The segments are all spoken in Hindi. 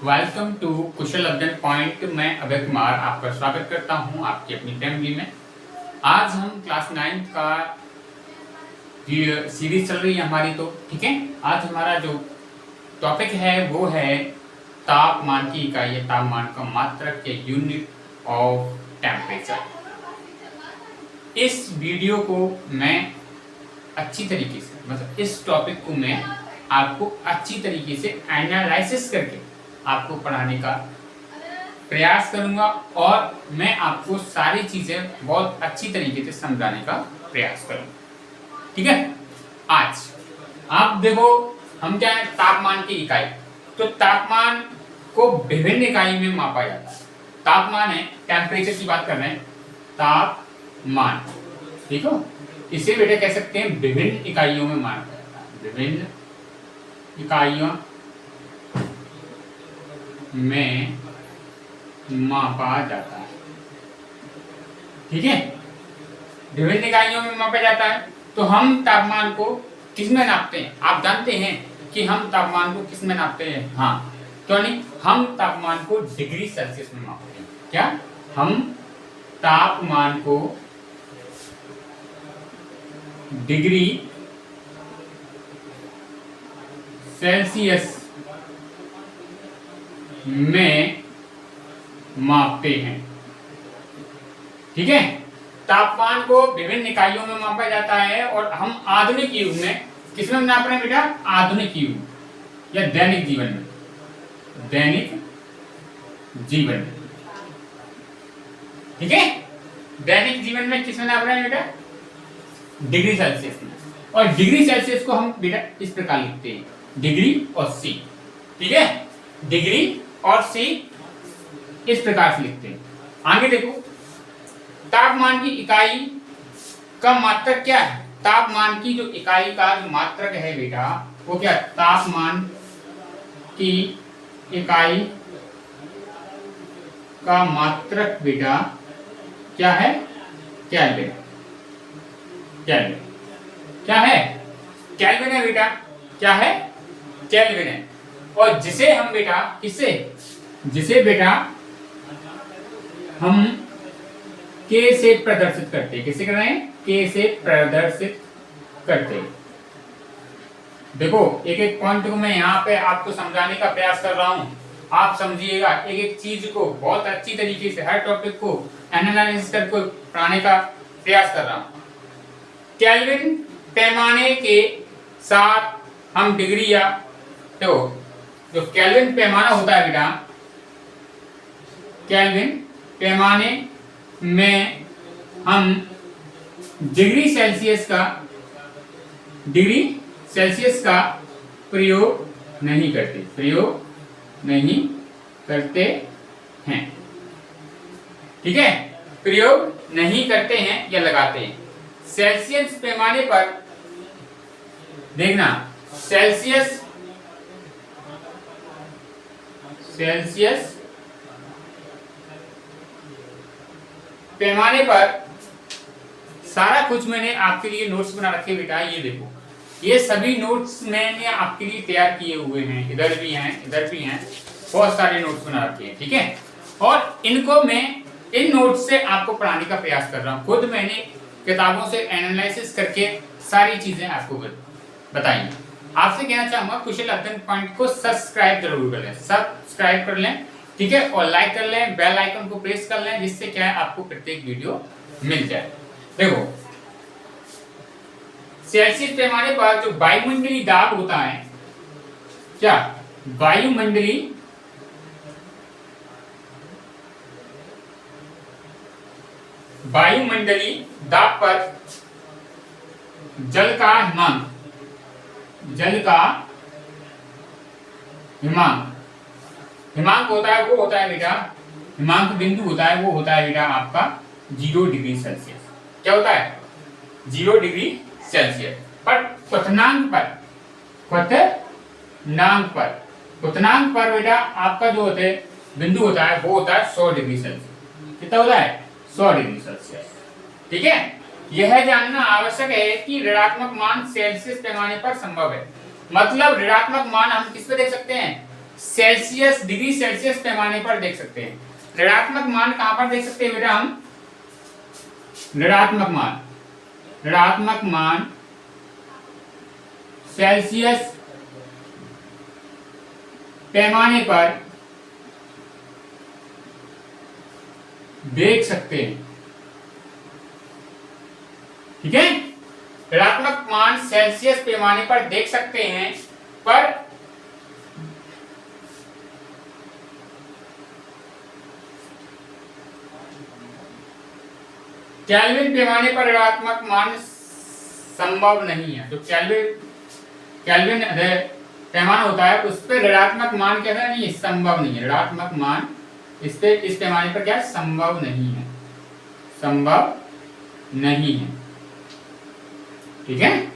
वेलकम टू कुशल अध्ययन पॉइंट। मैं अभय कुमार आपका स्वागत करता हूं आपकी अपनी फैमिली में। आज हम क्लास 9 का सीरीज चल रही है हमारी, तो ठीक है। आज हमारा जो टॉपिक है वो है तापमान की इकाई, तापमान का मात्रक या यूनिट ऑफ टेम्परेचर। इस वीडियो को मैं अच्छी तरीके से, मतलब इस टॉपिक को मैं आपको अच्छी तरीके से एनालिसिस करके आपको पढ़ाने का प्रयास करूंगा और मैं आपको सारी चीजें बहुत अच्छी तरीके से समझाने का प्रयास करूंगा, ठीक है। आज आप देखो, हम क्या है, तापमान की इकाई। तो तापमान को विभिन्न इकाई में मापा जाता है। तापमान है, टेम्परेचर की बात कर रहे हैं, तापमान, ठीक हो। इसे बेटा कह सकते हैं विभिन्न इकाइयों में मापा जाता है, विभिन्न इकाइयों में मापा जाता है, ठीक है। विभिन्न इकाइयों में मापा जाता है। तो हम तापमान को किस में नापते हैं? आप जानते हैं कि हम तापमान को किस में नापते हैं? हाँ, क्यों नहीं, हम तापमान को डिग्री सेल्सियस में मापते हैं। क्या? हम तापमान को डिग्री सेल्सियस में मापते हैं, ठीक है। तापमान को विभिन्न इकाइयों में मापा जाता है और हम आधुनिक युग में किस में नाप रहे हैं बेटा? आधुनिक युग या दैनिक जीवन में, दैनिक जीवन में, ठीक है। दैनिक जीवन में किस में नाप रहे हैं बेटा? डिग्री सेल्सियस में। और डिग्री सेल्सियस को हम बेटा इस प्रकार लिखते हैं, डिग्री और सी, ठीक है। डिग्री और सी इस प्रकार से लिखते हैं। आगे देखो, तापमान की इकाई का मात्रक क्या है? तापमान की जो इकाई का जो मात्रक है बेटा, वो क्या? तापमान की इकाई का मात्रक बेटा क्या है? केल्विन। केल्विन क्या है? केल्विन है बेटा। क्या है? केल्विन है। और जिसे हम बेटा जिसे बेटा हम K से प्रदर्शित करते हैं। किसे कर रहे हैं? K से प्रदर्शित करते हैं। देखो, एक एक पॉइंट को मैं यहाँ पे आपको समझाने का प्रयास कर रहा हूँ। आप समझिएगा, एक एक चीज को बहुत अच्छी तरीके से, हर टॉपिक को एनालिसिस करके पढ़ाने का प्रयास कर रहा हूँ। केल्विन पैमाने के साथ हम डिग्री या तो जो केल्विन पैमाना होता है बेटा, केल्विन पैमाने में हम डिग्री सेल्सियस का प्रयोग नहीं करते हैं, ठीक है। प्रयोग नहीं करते हैं या लगाते हैं। सेल्सियस पैमाने पर देखना, सेल्सियस पैमाने पर सारा कुछ मैंने आपके लिए नोट्स बना रखे बेटा। ये देखो, ये सभी नोट्स मैंने आपके लिए तैयार किए हुए हैं। इधर भी हैं, बहुत सारे नोट्स बना रखे हैं, ठीक है। और इनको मैं इन नोट्स से आपको पढ़ाने का प्रयास कर रहा हूँ। खुद मैंने किताबों से एनालिसिस करके सारी चीजें आपको बताई। आपसे कहना चाहूंगा, कुशल अध्ययन पॉइंट को सब्सक्राइब जरूर कर लें, सब्सक्राइब कर लें, ठीक है। और लाइक कर लें, बेल आइकन को प्रेस कर लें, जिससे क्या है आपको प्रत्येक वीडियो मिल जाए। देखो, सेल्सियस पैमाने पर जो वायुमंडलीय दाब होता है, क्या? वायुमंडलीय दाब पर जल का हिमांक होता है, वो होता है बेटा, हिमांक बिंदु होता है, वो होता है बेटा आपका 0 डिग्री सेल्सियस। क्या होता है? 0 डिग्री सेल्सियस। पर क्वथनांक पर बेटा आपका जो होते बिंदु होता है, वो होता है 100 डिग्री सेल्सियस। कितना होता है? 100 डिग्री सेल्सियस, ठीक है। यह जानना आवश्यक है कि ऋणात्मक मान सेल्सियस पैमाने पर संभव है। मतलब ऋणात्मक मान हम किस पे देख सकते हैं? सेल्सियस, डिग्री सेल्सियस पैमाने पर देख सकते हैं। ऋणात्मक मान कहां पर देख सकते हैं बेटा हम? ऋणात्मक मान सेल्सियस पैमाने पर देख सकते हैं। ठीक है, ऋणात्मक मान सेल्सियस पैमाने पर देख सकते हैं, पर केल्विन पैमाने पर ऋणात्मक मान संभव नहीं है। जो केल्विन पैमाना होता है उस पर ऋणात्मक मान क्या है? नहीं, संभव नहीं है। ऋणात्मक मान इस पैमाने पर क्या है? संभव नहीं है, संभव नहीं है। ठीक है,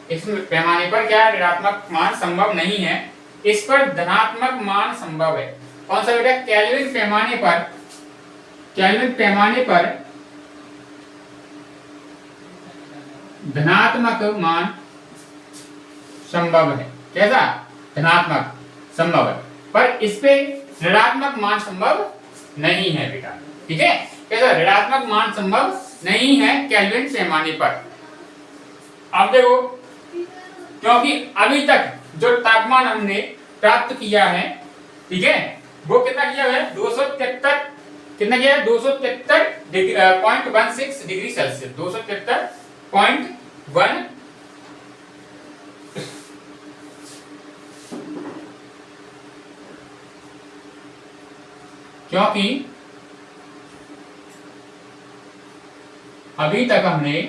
इस पैमाने पर क्या है? ऋणात्मक मान संभव नहीं है। इस पर धनात्मक मान संभव है। कौन सा बेटा? केल्विन पैमाने पर धनात्मक मान संभव है। कैसा? धनात्मक संभव है, पर इस पे ऋणात्मक मान संभव नहीं है बेटा। ठीक है, कैसा? ऋणात्मक मान संभव नहीं है केल्विन पैमाने पर। अब देखो, क्योंकि अभी तक जो तापमान हमने प्राप्त किया है, ठीक है, वो कितना किया है? 273, कितना किया है? 273.16 डिग्री सेल्सियस, 273.1। क्योंकि अभी तक हमने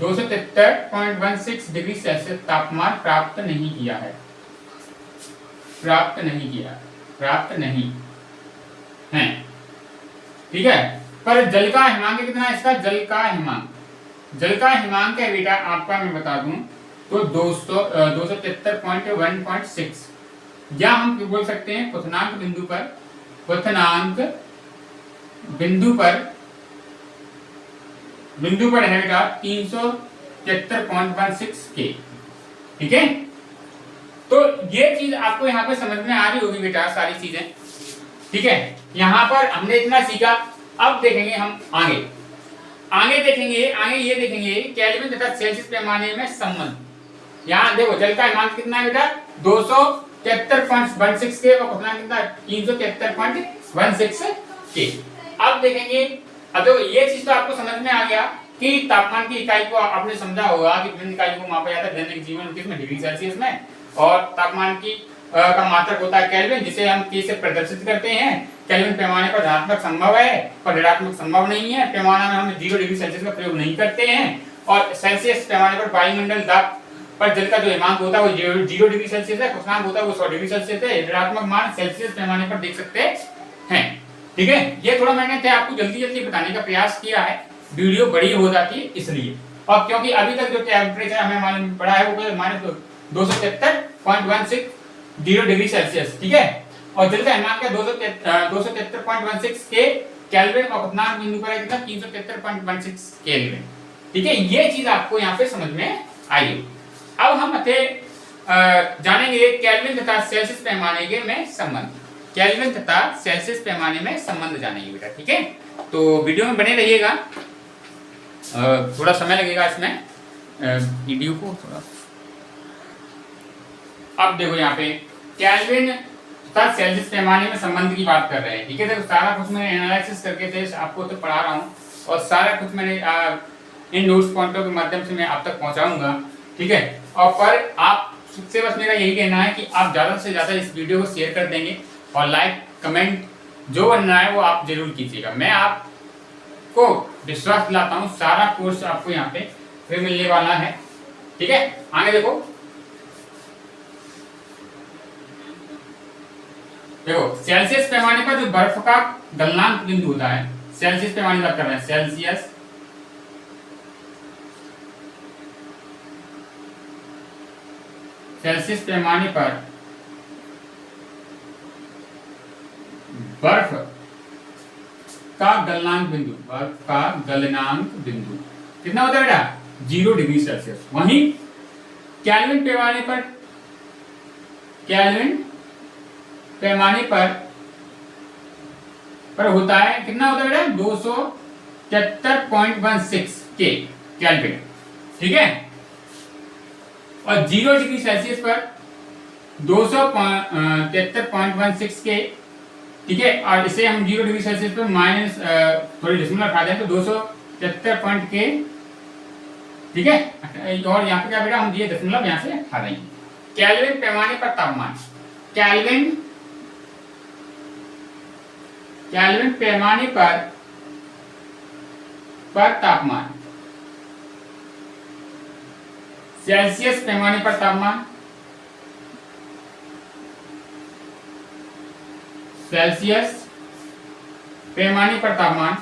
273.16 डिग्री सेल्सियस तापमान प्राप्त नहीं किया है, प्राप्त नहीं है। ठीक है, पर जल का हिमांक कितना है इसका? जल का हिमांक है बेटा आपका, मैं बता दूं तो 273.1.6, या हम बोल सकते हैं क्वथनांक बिंदु पर है बेटा 373.16 के। ठीक है, तो ये चीज आपको यहाँ पे समझ में आ रही होगी बेटा, सारी चीजें। ठीक है, यहाँ पर हमने इतना सीखा। अब देखेंगे हम आगे ये देखेंगे केल्विन तथा सेल्सियस पैमाने में संबंध। यहाँ देखो, जल का हिमांक कितना है बेटा? 273.16 के, और क्वथनांक कितना? 373.16 के। अब देखेंगे, अब देखो ये चीज तो आपको समझ में आ गया कि तापमान की इकाई को आपने समझा होगा कि विभिन्न इकाई को मापा जाता है दैनिक जीवन किसमें? डिग्री सेल्सियस में। और तापमान की का मात्रक होता है केल्विन, जिसे हम के से प्रदर्शित करते हैं। केल्विन पैमाने पर धनात्मक संभव है, पर ऋणात्मक संभव नहीं है। पैमाना में हम 0 डिग्री सेल्सियस का प्रयोग नहीं करते हैं। और सेल्सियस पैमाने पर वायुमंडल दाब पर जल का जो हिमांक होता है वो 0 डिग्री सेल्सियस है, क्वथनांक होता है वो 100 डिग्री सेल्सियस है। ऋणात्मक मान सेल्सियस पैमाने पर देख सकते हैं। ठीक है, ये थोड़ा मैंने आपको जल्दी बताने का प्रयास किया है, वीडियो बड़ी हो जाती है इसलिए। और क्योंकि अभी तक जो टेम्परेचर हमें मालूम पड़ा है वो -273.16 डिग्री सेल्सियस। ठीक है, और जल का हिमांक है 273.16 के केल्विन, और क्वथनांक बिंदु पर है कितना? 373.16 केल्विन। ठीक है, ये चीज आपको यहाँ पे समझ में आई। अब हम जानेंगे केल्विन तथा सेल्सियस पैमाने में संबंध। केल्विन तथा सेल्सियस पैमाने में संबंध जानेंगे बेटा। ठीक है, तो वीडियो में बने रहिएगा, थोड़ा समय लगेगा इसमें वीडियो को थोड़ा। अब देखो यहाँ पे केल्विन तथा सेल्सियस पैमाने में संबंध की बात कर रहे हैं। ठीक है, देखो सारा कुछ मैंने एनालिसिस करके थे, आपको तो पढ़ा रहा हूँ, और सारा कुछ मैंने इन नोट्स पॉइंटों के माध्यम से मैं आप तक पहुँचाऊंगा। ठीक है, और पर आप सबसे बस मेरा यही कहना है कि आप ज़्यादा से ज़्यादा इस वीडियो को शेयर कर देंगे, और लाइक कमेंट जो बनना है वो आप जरूर कीजिएगा। मैं आपको विश्वास दिलाता हूँ सारा कोर्स आपको यहाँ पे फ्री मिलने वाला है। ठीक है, आगे देखो सेल्सियस पैमाने पर जो बर्फ का गलनांक बिंदु होता है, सेल्सियस पैमाने की बात कर रहे हैं, सेल्सियस पैमाने पर बर्फ का गलनांक बिंदु कितना होता है बेटा? 0 डिग्री सेल्सियस। वहीं केल्विन पैमाने पर केल्विन पैमाने पर होता है, कितना होता है बेटा, 273.16 के केल्विन, ठीक है। और 0 डिग्री सेल्सियस पर 273.16 के, ठीक है। और इसे हम 0 डिग्री सेल्सियस पर माइनस थोड़ी दशमलव हटा दें तो 273 पॉइंट के, ठीक है। और यहाँ पे क्या बेटा, हम ये दशमलव यहाँ से हटा देंगे। केल्विन पैमाने पर तापमान, केल्विन पैमाने पर तापमान, सेल्सियस पैमाने पर तापमान, सेल्सियस पैमाने पर तापमान,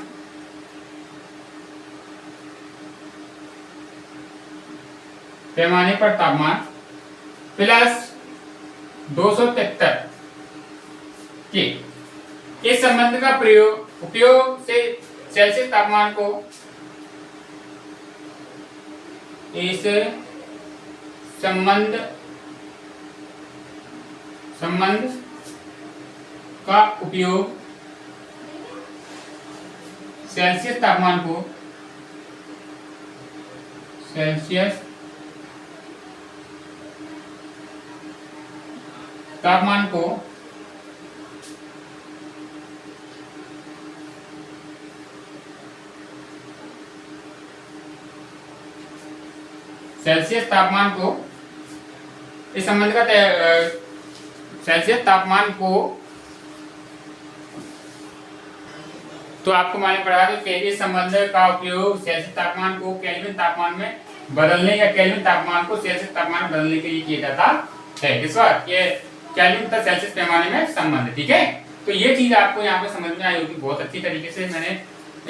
प्लस 273 के, इस संबंध का उपयोग से सेल्सियस तापमान को, इस संबंध का उपयोग सेल्सियस तापमान को, सेल्सियस तापमान को इस संबंध का सेल्सियस तापमान को, तो आपको मालूम पड़ा कि इस संबंध का उपयोग सेल्सियस तापमान को केल्विन तापमान में बदलने या केल्विन तापमान को सेल्सियस तापमान में बदलने के लिए किया जाता है। किस बात, ये केल्विन तथा सेल्सियस पैमाने में संबंध, ठीक है। तो ये चीज आपको यहाँ पे समझ में आई होगी बहुत अच्छी तरीके से। मैंने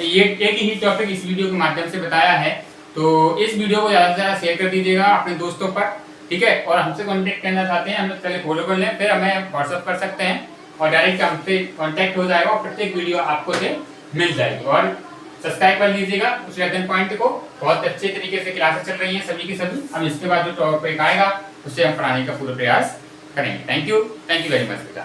ये एक ही टॉपिक इस वीडियो के माध्यम से बताया है, तो इस वीडियो को ज़्यादा से ज़्यादा शेयर कर दीजिएगा अपने दोस्तों पर, ठीक है। और हमसे कांटेक्ट करना चाहते हैं, हमें पहले फॉलो कर लें, फिर हमें व्हाट्सअप कर सकते हैं और डायरेक्ट हमसे कांटेक्ट हो जाएगा और प्रत्येक वीडियो आपको से मिल जाएगी। और सब्सक्राइब कर लीजिएगा उस लेसन पॉइंट को, बहुत अच्छे तरीके से क्लासेस चल रही हैं सभी की सभी। अब इसके बाद जो टॉपिक आएगा उससे हम पढ़ाने का पूरा प्रयास करेंगे। थैंक यू वेरी मच बेटा।